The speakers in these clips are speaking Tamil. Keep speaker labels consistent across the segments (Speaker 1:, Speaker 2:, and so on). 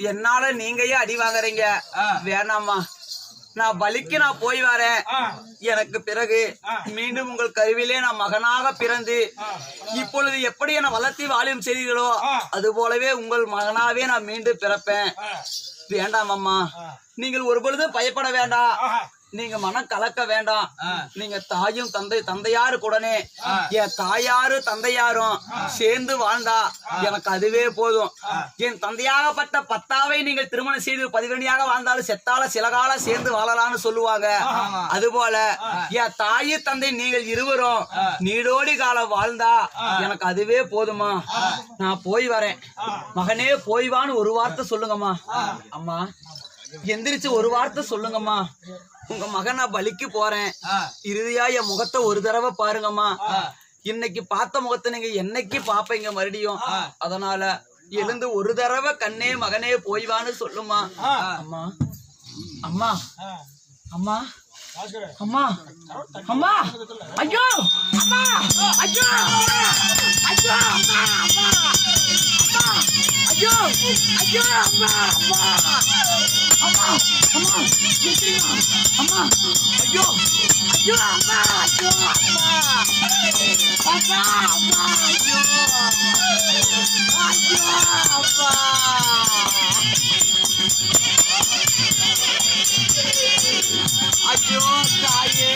Speaker 1: என்னால நீங்க அடி வாங்குறீங்க, வேணாமா? நான் பலிக்கு நான் போய் வரேன். எனக்கு பிறகு மீண்டும் உங்கள் கருவிலே நான் மகனாக பிறந்து இப்பொழுது எப்படி என வளர்த்தி வாழும் செய்தீர்களோ அது போலவே உங்கள் மகனாவே நான் மீண்டும் பிறப்பேன். வேண்டாம் அம்மா, நீங்கள் ஒரு பொழுதும் பயப்பட வேண்டாம். நீங்க மனம் கலக்க வேண்டாம். நீங்க தாயும் தந்தையாரு கூடனே என் தாயாரு தந்தையாரும் சேர்ந்து வாழ்ந்தா எனக்கு அதுவே போதும். என் தந்தையாகப்பட்ட பத்தாவை நீங்கள் திருமணம் செய்து 12 வாழ்ந்தாலும் செத்தால சில காலம் சேர்ந்து வாழலாம்னு சொல்லுவாங்க. அதுபோல என் தாயு தந்தை நீங்கள் இருவரும் நீடோடி காலம் வாழ்ந்தா எனக்கு அதுவே போதுமா. நான் போய் வரேன். மகனே போய் வான்னு ஒரு வார்த்தை சொல்லுங்கம்மா. அம்மா எந்திரிச்சு ஒரு வார்த்தை சொல்லுங்கம்மா. உங்க மகன் நான் பலிக்கு போறேன். இறுதியா என் முகத்தை ஒரு தடவை பாருங்கம்மா. இன்னைக்கு பார்த்த முகத்தை நீங்க என்னைக்கு பாப்பீங்க மறுபடியும். அதனால எழுந்து ஒரு தடவை கண்ணே மகனே போய்வான்னு சொல்லுமா. அம்மா அம்மா அம்மா அம்மா அம்மா ஐயோ அம்மா ஐயோ ஐயோ அம்மா அம்மா ஐயோ ஐயோ அம்மா அம்மா அம்மா அம்மா அம்மா ஐயோ ஐயோ அம்மா ஐயோ அம்மா அம்மா அம்மா ஐயோ ஐயோ அம்மா ஐயோ தாயே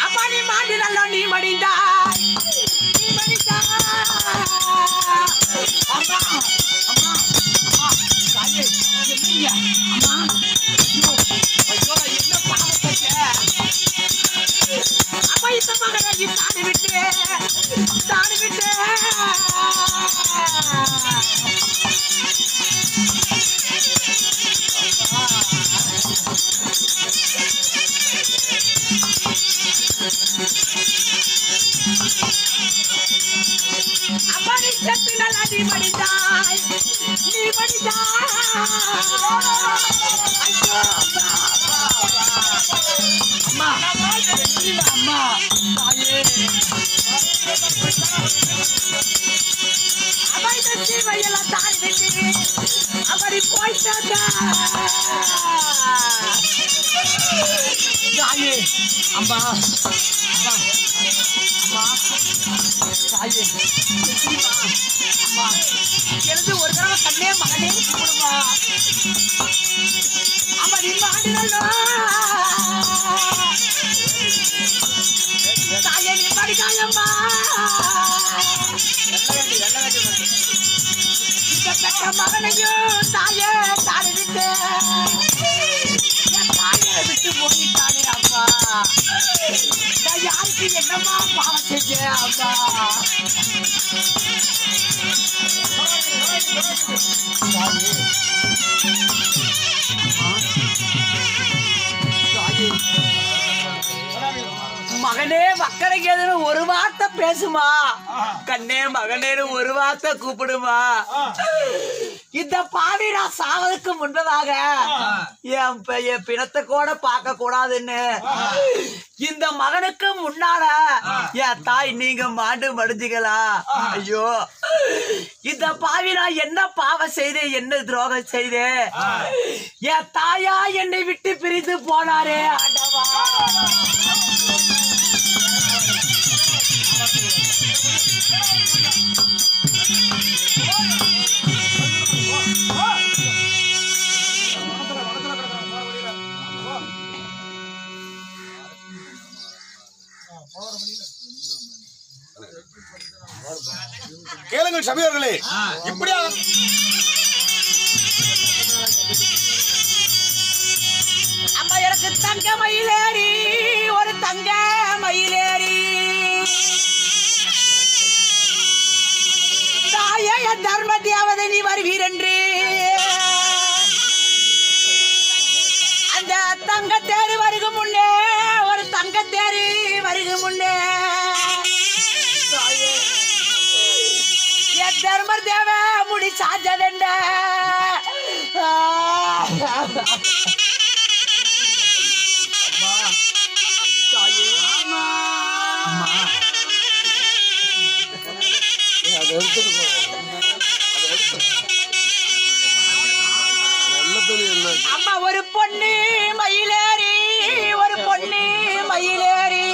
Speaker 1: அம்மா நீ மாட்டினல்ல நீ மடிந்தாய் நீ மடிந்தாய் அம்மா அம்மா அம்மா தாயே என்னையா அம்மா ஐயோ ஐயோ என்ன பாவத்தை அம்மா இந்த மகனை நீ தாடி விட்டு அம்மாடி சத்து நல்லா நீ மடிந்தாய் ஐயோ அம்மா அம்மா தாயே அம்மா இந்த சீமையெல்லாம் தாடி விட்டு அவரை போயிட்டாங்க தாயே அம்மா அம்மா அம்மா தாயே அம்மா எழுந்து ஒரு தடவை கண்ணே மகனே கொடுமா. அம்மா நின்று ஆண்டினோ தாயே நீ படிக்காயம்மா. இந்த பெற்ற மகனையும் தாயே தாடி விட்டு என் தாயை விட்டு போயிட்டானே அம்மா. நான் யாருக்கு என்னம்மா பாவம் செஞ்சேன் அம்மா. மகனே மக்களுக்கு எதுன்னு ஒரு வார்த்தை பேசுமா. கண்ணே மகனேன்னு ஒரு வார்த்தை கூப்பிடுமா. இந்த பாவி நான் சாவதுக்கு முன்பதாக என் பிணத்தை கூட பார்க்க கூடாதுன்னு இந்த மகனுக்கு முன்னால என் தாய் நீங்க மாண்டு மடிஞ்சுகளா. ஐயோ இந்த பாவி நான் என்ன பாவம் செய்தேன், என்ன துரோகம் செய்தேன். என் தாயா என்னை விட்டு பிரிந்து போனாரே ஆண்டவா.
Speaker 2: கேளுங்கள் சபையோர்களே, இப்படியா
Speaker 1: அம்மா எனக்கு தங்க மயிலேறி ஒரு தங்க மயிலேறி தாயே என் தர்ம தேவதை நீ வருவீரென்று அந்த தங்க தேரு வருகு முன்னே ஒரு தங்க தேரு வருகு முன்னே என் தர்ம தேவ முடி சாஞ்சதென்ன
Speaker 3: அம்மா ஒரு பொண்ணு மயிலேறி ஒரு பொண்ணு மயிலேறி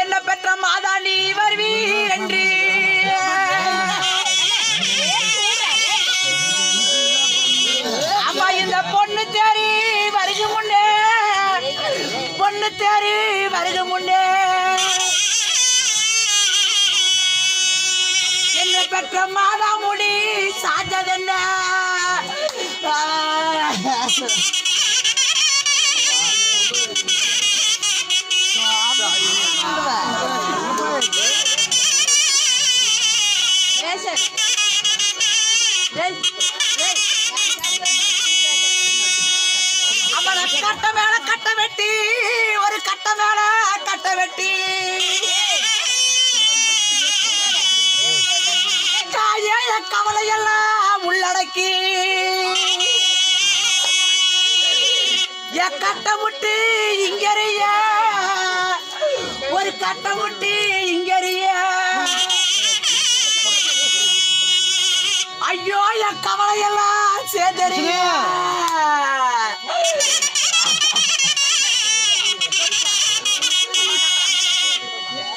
Speaker 3: என்ன பெற்ற மாதா நீ வருவீர் என்று அம்மா இந்த பொண்ணு தேறி வருக முன்னே பொண்ணு தேறி வருக முன்னே என்ன பெற்ற மாதா முடி சாஞ்சதென்ன கட்ட மேல கட்ட வெட்டி ஒரு கட்ட மேல கட்ட வெட்டி கவலையெல்லாம் உள்ளடக்கி கட்ட முட்டு இங்கறிய ஒரு கட்ட முட்டு இங்கறிய ஐயோ என் கவலையெல்லாம் சேதறிய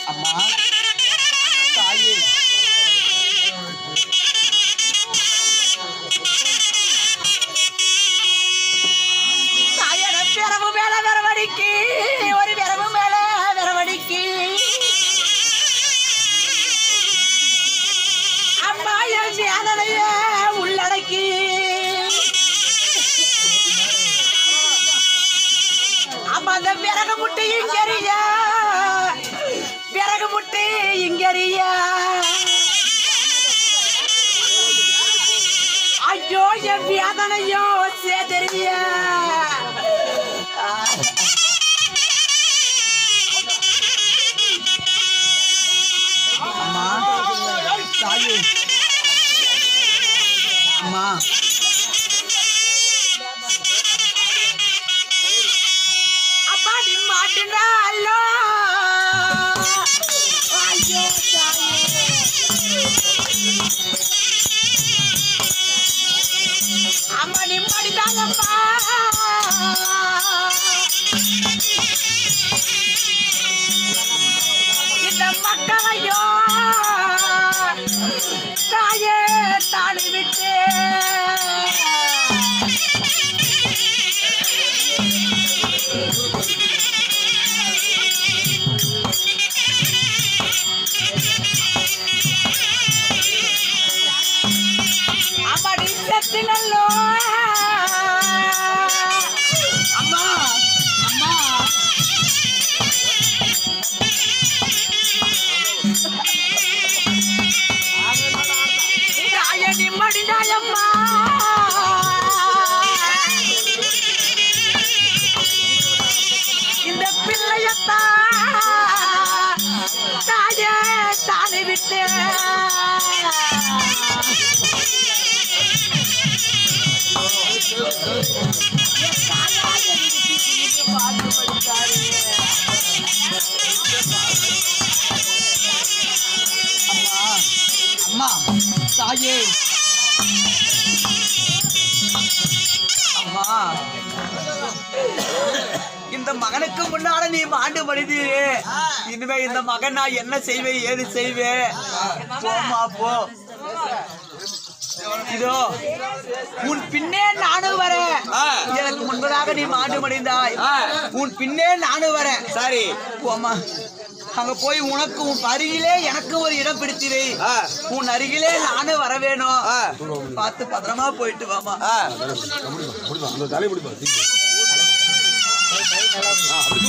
Speaker 1: அம்மா தாயே விரவு மேல விரவடிக்கு ஒரு விரவு மேல விரவடிக்கு அம்மா என் வேதனைய உள்ளடக்கி அம்மா அந்த விறகு முட்டை இங்கறிய விறகு முட்டை இங்கறிய ஐயோ என் வேதனையோ சேதறிய அம்மா தாயே அம்மா அப்பா நீ மாட்டினாலோ ஐயோ தாயே அம்மா நீ மாட்டினாலப்பா இந்த மக்களையோ தாயே தாழி விட்டு அம்மாடி செத்தினல்லோ அம்மா அம்மா நிம்மடினாயம்மா இந்த பிள்ளையத்தா தாயே தானே விட்டு அம்மா தாயே அம்மா இந்த மகனுக்கு முன்னால நீ மாண்டு மனிதீரே இனிமே இந்த மகன் நான் என்ன செய்வேன் ஏது செய்வேன் போமா போ இதோ உன் பின்னே நானும் வரேன் எனக்கு முன்பதாக நீ மாண்டு மடிந்தாய் உன் பின்னே நானும் வரேன் சரி போமா அங்க போய் உனக்கு உன் அருகிலே எனக்கு ஒரு இடம் பிடிச்சிரு உன் அருகிலே நானும் வர வேணும் பார்த்து பத்திரமா போயிட்டு வாமா அப்படி